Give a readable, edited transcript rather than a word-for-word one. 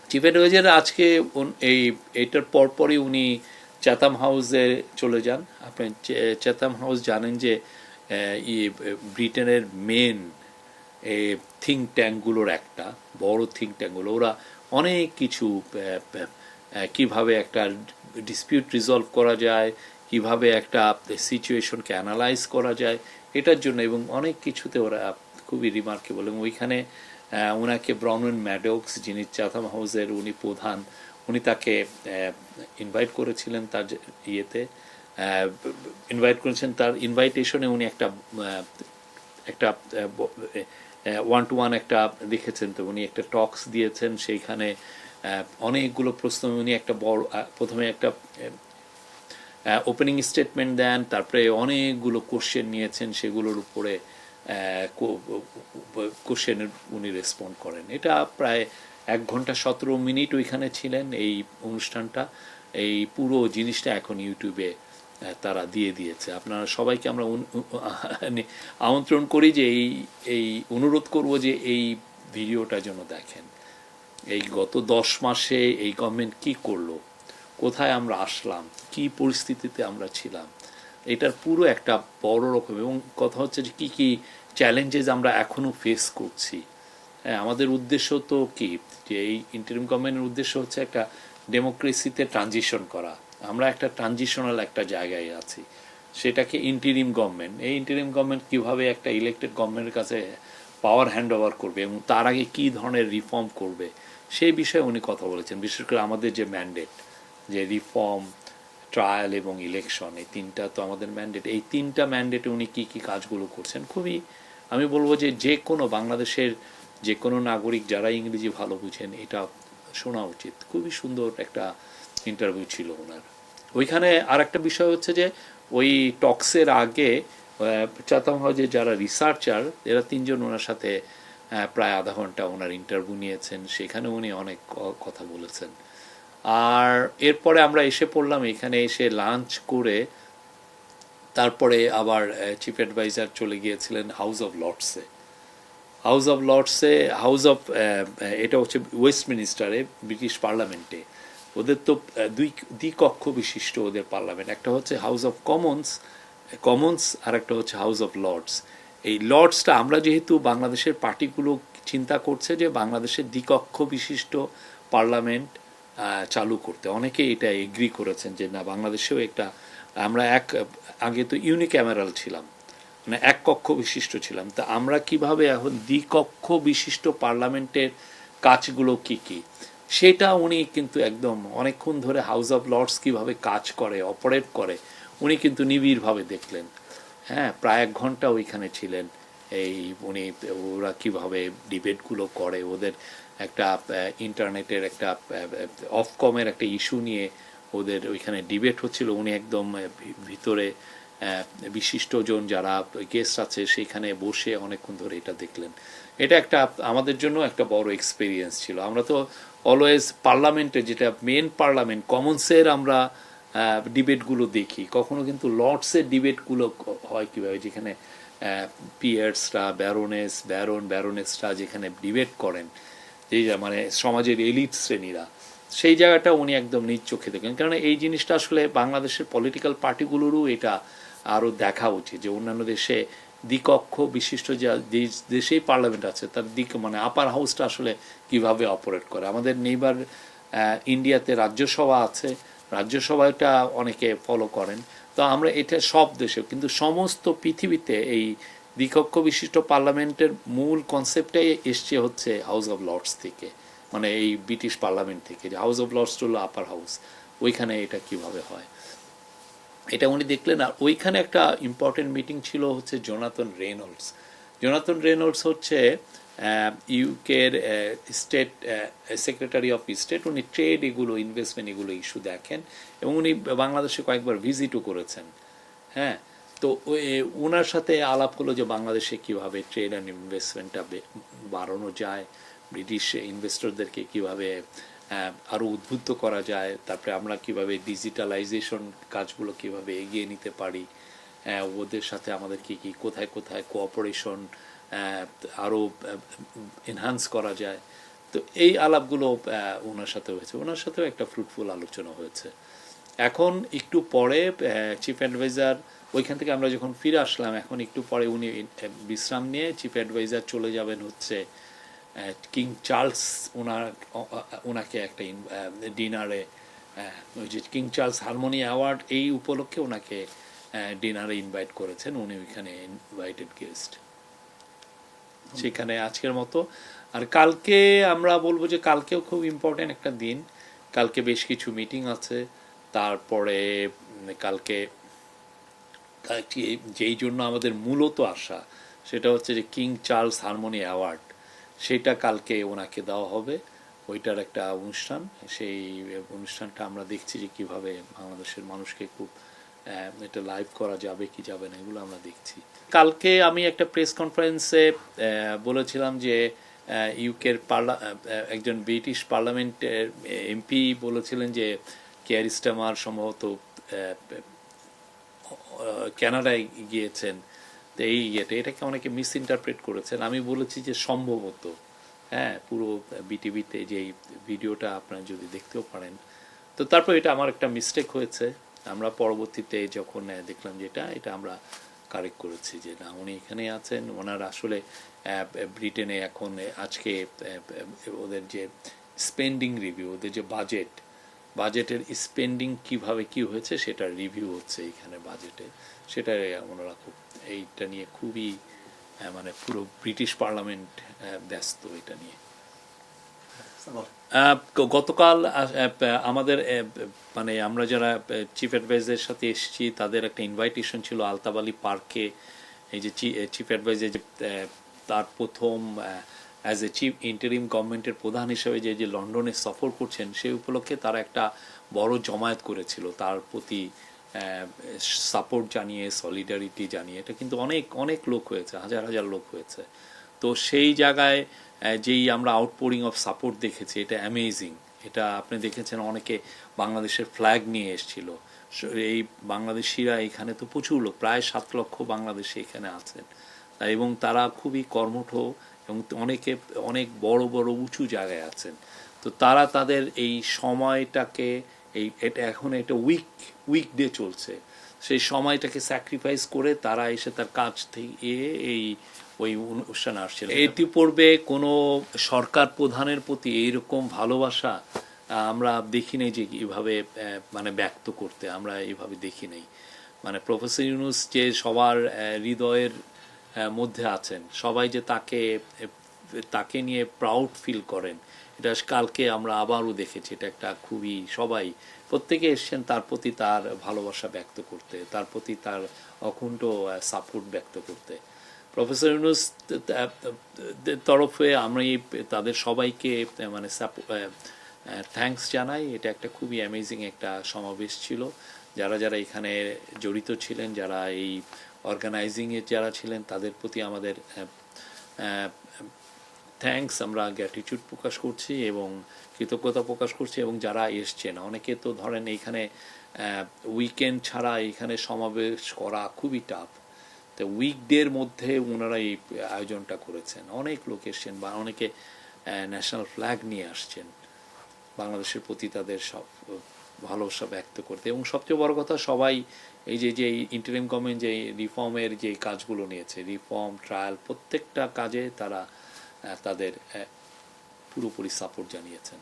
Chief adviser আজকে এইটার পরপরই উনি চ্যাথাম হাউসে চলে যান। আপনি চ্যাথাম হাউস জানেন যে ব্রিটেনের মেন থিঙ্ক ট্যাঙ্কগুলোর একটা বড় থিঙ্ক ট্যাঙ্কগুলো, ওরা অনেক কিছু কিভাবে একটা ডিসপিউট রিজলভ করা যায়, কিভাবে একটা সিচুয়েশনকে অ্যানালাইজ করা যায় এটার জন্য, এবং অনেক কিছুতে ওরা খুবই রিমার্কেবল। এবং ওইখানে ওনাকে ব্রাউনওয়েন ম্যাডক্স, যিনি চাথাম হাউসের উনি প্রধান, উনি তাকে ইনভাইট করেছিলেন তার ইয়েতে, ইনভাইট করেছেন তার ইনভাইটেশনে। উনি একটা একটা ওয়ান টু ওয়ান একটা লিখেছেন, তো উনি একটা টক্স দিয়েছেন সেইখানে অনেকগুলো প্রশ্ন। উনি একটা বড় প্রথমে একটা ওপেনিং স্টেটমেন্ট দেন, তারপরে অনেকগুলো কোশ্চেন নিয়েছেন, সেগুলোর উপরে কোশ্চেনের উনি রেসপন্ড করেন। এটা প্রায় 1 ঘন্টা 17 মিনিট ওইখানে ছিলেন এই অনুষ্ঠানটা। এই পুরো জিনিসটা এখন ইউটিউবে তারা দিয়ে দিয়েছে। আপনারা সবাইকে আমরা আমন্ত্রণ করি যে এই অনুরোধ করব যে এই ভিডিওটা যেন দেখেন। এই গত 10 মাসে এই গভর্নমেন্ট কি করলো, কোথায় আমরা আসলাম, কি পরিস্থিতিতে আমরা ছিলাম, এটার পুরো একটা বড় রকম। এবং কথা হচ্ছে যে কী কী চ্যালেঞ্জেস আমরা এখনও ফেস করছি। হ্যাঁ, আমাদের উদ্দেশ্য তো কি, যে এই ইন্টারিম গভর্নমেন্টের উদ্দেশ্য হচ্ছে একটা ডেমোক্রেসিতে ট্রানজিশন করা। আমরা একটা ট্রানজিশনাল একটা জায়গায় আছি, সেটাকে ইন্টারিম গভর্নমেন্ট, এই ইন্টারিম গভর্নমেন্ট কীভাবে একটা ইলেক্টেড গভর্নমেন্টের কাছে পাওয়ার হ্যান্ড ওভার করবে এবং তার আগে কী ধরনের রিফর্ম করবে সেই বিষয়ে উনি কথা বলেছেন। বিশেষ করে আমাদের যে ম্যান্ডেট, যে রিফর্ম, ট্রায়াল এবং ইলেকশন, এই তিনটা তো আমাদের ম্যান্ডেট। এই তিনটা ম্যান্ডেটে উনি কী কী কাজগুলো করছেন, খুবই আমি বলবো যে কোনো বাংলাদেশের যে কোনো নাগরিক যারা ইংরেজি ভালো বুঝেন এটা শোনা উচিত। খুবই সুন্দর একটা ইন্টারভিউ ছিল ওনার। ওইখানে আর একটা বিষয় হচ্ছে যে ওই টক্সের আগে চাতাম হাউজে যারা রিসার্চার, এরা তিনজন ওনার সাথে প্রায় আধা ঘন্টা ওনার ইন্টারভিউ নিয়েছেন, সেখানে উনি অনেক কথা বলেছেন। আর এরপরে আমরা এসে পড়লাম, এখানে এসে লাঞ্চ করে তারপরে আবার চিফ অ্যাডভাইজার চলে গিয়েছিলেন হাউস অফ লর্ডসে। হাউস অফ এটা হচ্ছে ওয়েস্টমিনিস্টারে, ব্রিটিশ পার্লামেন্টে। ওদের তো দ্বিকক্ষ বিশিষ্ট ওদের পার্লামেন্ট, একটা হচ্ছে হাউস অফ কমন্স আর একটা হচ্ছে হাউস অফ লর্ডস। এই লর্ডসটা আমরা যেহেতু বাংলাদেশের পার্টিগুলো চিন্তা করছে যে বাংলাদেশের দ্বিকক্ষ বিশিষ্ট পার্লামেন্ট চালু করতে, অনেকে এটা এগ্রি করেছেন যে না, বাংলাদেশেও একটা আমরা আগে তো ইউনিক্যামেরাল ছিলাম, মানে এক কক্ষ বিশিষ্ট ছিলাম, তা আমরা কিভাবে এখন দ্বিকক্ষ বিশিষ্ট পার্লামেন্টের কাজগুলো কি কি, সেটা উনি কিন্তু একদম অনেকক্ষণ ধরে হাউস অফ লর্ডস কীভাবে কাজ করে, অপারেট করে, উনি কিন্তু নিবিড়ভাবে দেখলেন। হ্যাঁ, প্রায় 1 ঘন্টা ওইখানে ছিলেন। এই উনি ওরা কীভাবে ডিবেটগুলো করে, ওদের একটা ইন্টারনেটের একটা অফকমের একটা ইস্যু নিয়ে ওদের ওইখানে ডিবেট হচ্ছিল। উনি একদম ভিতরে বিশিষ্টজন যারা গেস্ট আছে সেইখানে বসে অনেকক্ষণ ধরে এটা দেখলেন। এটা একটা আমাদের জন্য একটা বড় এক্সপিরিয়েন্স ছিল। আমরা তো অলওয়েজ পার্লামেন্টে, যেটা মেন পার্লামেন্ট কমন্সের, আমরা ডিবেটগুলো দেখি, কখনো কিন্তু লর্ডসের ডিবেটগুলো হয় কীভাবে, যেখানে পিয়ার্সরা, ব্যারোনেসরা যেখানে ডিবেট করেন, যেই মানে সমাজের এলিট শ্রেণীরা, সেই জায়গাটা উনি একদম নিজ চোখে দেখেন। কারণ এই জিনিসটা আসলে বাংলাদেশের পলিটিক্যাল পার্টিগুলোরও এটা আরও দেখা উচিত যে অন্যান্য দেশে দ্বিকক্ষ বিশিষ্ট যা দেশেই পার্লামেন্ট আছে তার মানে আপার হাউসটা আসলে কিভাবে অপারেট করে। আমাদের নেইবার ইন্ডিয়াতে রাজ্যসভা আছে, রাজ্যসভাটা অনেকে ফলো করেন, তো আমরা এটা সব দেশে, কিন্তু সমস্ত পৃথিবীতে এই দ্বিকক্ষ বিশিষ্ট পার্লামেন্টের মূল কনসেপ্টটাই এসছে হচ্ছে হাউস অফ লর্ডস থেকে, মানে এই ব্রিটিশ পার্লামেন্ট থেকে, যে হাউস অফ লর্ডস হলো আপার হাউস, ওইখানে এটা কিভাবে হয় এটা উনি দেখলেন। আর ওইখানে একটা ইম্পর্টেন্ট মিটিং ছিল হচ্ছে জোনাথন রেনল্ডস হচ্ছে ইউকের স্টেট সেক্রেটারি অফ স্টেট। উনি ট্রেড এগুলো, ইনভেস্টমেন্ট এগুলো ইস্যু দেখেন, এবং উনি বাংলাদেশে কয়েকবার ভিজিটও করেছেন। হ্যাঁ, তো ওনার সাথে আলাপ হলো যে বাংলাদেশে কীভাবে ট্রেড অ্যান্ড ইনভেস্টমেন্টটা বাড়ানো যায়, ব্রিটিশ ইনভেস্টরদেরকে কীভাবে আরও উদ্বুদ্ধ করা যায়, তারপরে আমরা কীভাবে ডিজিটালাইজেশন কাজগুলো কীভাবে এগিয়ে নিতে পারি, ওদের সাথে আমাদের কী কী কোথায় কোথায় কোঅপারেশন আরও এনহান্স করা যায়। তো এই আলাপগুলো ওনার সাথে হয়েছে, ওনার সাথেও একটা ফ্রুটফুল আলোচনা হয়েছে। এখন একটু পরে চিফ অ্যাডভাইজার ওইখান থেকে আমরা যখন ফিরে আসলাম, এখন একটু পরে উনি বিশ্রাম নিয়ে চিফ অ্যাডভাইজার চলে যাবেন হচ্ছে কিং চার্লস, ওনাকে একটা ডিনারে, ওই যে কিং চার্লস হারমোনি অ্যাওয়ার্ড এই উপলক্ষে ওনাকে ডিনারে ইনভাইট করেছেন, উনি ওইখানে ইনভাইটেড গেস্ট। সেখানে আজকের মতো। আর কালকে আমরা বলবো যে কালকেও খুব ইম্পর্টেন্ট একটা দিন, কালকে বেশ কিছু মিটিং আছে। তারপরে কালকে যেই জন্য আমাদের মূলত আসা সেটা হচ্ছে যে কিং চার্লস হারমোনি অ্যাওয়ার্ড, সেটা কালকে ওনাকে দেওয়া হবে, ওইটার একটা অনুষ্ঠান। সেই অনুষ্ঠানটা আমরা দেখছি যে কিভাবে বাংলাদেশের মানুষকে খুব এটা লাইভ করা যাবে কি যাবে না, এগুলো আমরা দেখছি। কালকে আমি একটা প্রেস কনফারেন্সে বলেছিলাম যে ইউকের একজন ব্রিটিশ পার্লামেন্টের এমপি বলেছিলেন যে কেয়ার স্টারমার সম্ভবত কানাডায় গিয়েছেন, তো এই এটাকে অনেকে মিস ইন্টারপ্রেট করেছেন। আমি বলেছি যে সম্ভবত, হ্যাঁ, পুরো বিটিভিতে যে ভিডিওটা আপনারা যদি দেখতেও পারেন। তো তারপর এটা আমার একটা মিস্টেক হয়েছে, আমরা পরবর্তীতে যখন দেখলাম যে এটা আমরা কারেক্ট করেছি যে না, উনি এখানে আছেন। ওনার আসলে ব্রিটেনে এখন আজকে ওদের যে স্পেন্ডিং রিভিউ, ওদের যে বাজেটের স্পেন্ডিং কিভাবে কি হয়েছে সেটার রিভিউ হচ্ছে এইখানে বাজেটে, সেটা ওনারা খুব এইটা নিয়ে খুবই মানে পুরো ব্রিটিশ পার্লামেন্ট ব্যস্ত এটা নিয়ে। গতকাল আমাদের মানে আমরা যারা চিফ অ্যাডভাইজারের সাথে এসেছি তাদের একটা ইনভাইটেশন ছিল আলতাব আলী পার্কে। এই যে চিফ অ্যাডভাইজার যে তার প্রথম অ্যাজ এ চিফ ইন্টারিম গভর্নমেন্টের প্রধান হিসেবে যে লন্ডনে সফর করছেন, সেই উপলক্ষে তারা একটা বড় জমায়েত করেছিল তার প্রতি সাপোর্ট জানিয়ে, সলিডারিটি জানিয়ে। এটা কিন্তু অনেক অনেক লোক হয়েছে, হাজার হাজার লোক হয়েছে। তো সেই জায়গায় যেই আমরা আউটপোরিং অফ সাপোর্ট দেখেছি, এটা অ্যামেজিং। এটা আপনি দেখেছেন অনেকে বাংলাদেশের ফ্ল্যাগ নিয়ে এসেছিল। এই বাংলাদেশিরা এখানে তো প্রচুর লোক, প্রায় 7 লক্ষ বাংলাদেশি এখানে আছেন, এবং তারা খুবই কর্মঠ এবং অনেকে অনেক বড় বড় উঁচু জায়গায় আছেন। তো তারা তাদের এই সময়টাকে এটা এখন একটা উইকডে চলছে, সেই সময়টাকে স্যাক্রিফাইস করে তারা এসে তার কাজ থেকে ওই অনুষ্ঠানে আসছিল। ইতিপূর্বে কোনো সরকার প্রধানের প্রতি এইরকম ভালোবাসা আমরা দেখি নাই যে এইভাবে মানে ব্যক্ত করতে, আমরা এইভাবে দেখি নাই। মানে প্রফেসর ইউনূস যে সবার হৃদয়ের মধ্যে আছেন, সবাই যে তাকে নিয়ে প্রাউড ফিল করেন, এটা কালকে আমরা আবারও দেখেছি। এটা একটা খুবই, সবাই প্রত্যেকে এসছেন তার প্রতি তার ভালোবাসা ব্যক্ত করতে, তার প্রতি তার অকুণ্ঠ সাপোর্ট ব্যক্ত করতে। প্রফেসর ইউনূস তরফে আমরা তাদের সবাইকে মানে থ্যাঙ্কস জানাই। এটা একটা খুবই অ্যামেজিং একটা সমাবেশ ছিল। যারা যারা এখানে জড়িত ছিলেন, যারা এই অর্গানাইজিংয়ে যারা ছিলেন, তাদের প্রতি আমাদের থ্যাঙ্কস, আমরা গ্র্যাটিটিউড প্রকাশ করছি এবং কৃতজ্ঞতা প্রকাশ করছি। এবং যারা এসছেন, অনেকে তো ধরেন এইখানে উইকেন্ড ছাড়া এখানে সমাবেশ করা খুবই টাফ, তো উইকডের মধ্যে ওনারা এই আয়োজনটা করেছেন। অনেক লোক এসছেন বা অনেকে ন্যাশনাল ফ্ল্যাগ নিয়ে আসছেন বাংলাদেশের প্রতি তাদের সব ভালোবাসা ব্যক্ত করতে। এবং সবচেয়ে বড় কথা, সবাই এই যে ইন্টারিম গভর্নমেন্ট যে রিফর্মের যে কাজগুলো নিয়েছে, রিফর্ম ট্রায়াল, প্রত্যেকটা কাজে তারা তাদের পুরোপুরি সাপোর্ট জানিয়েছেন।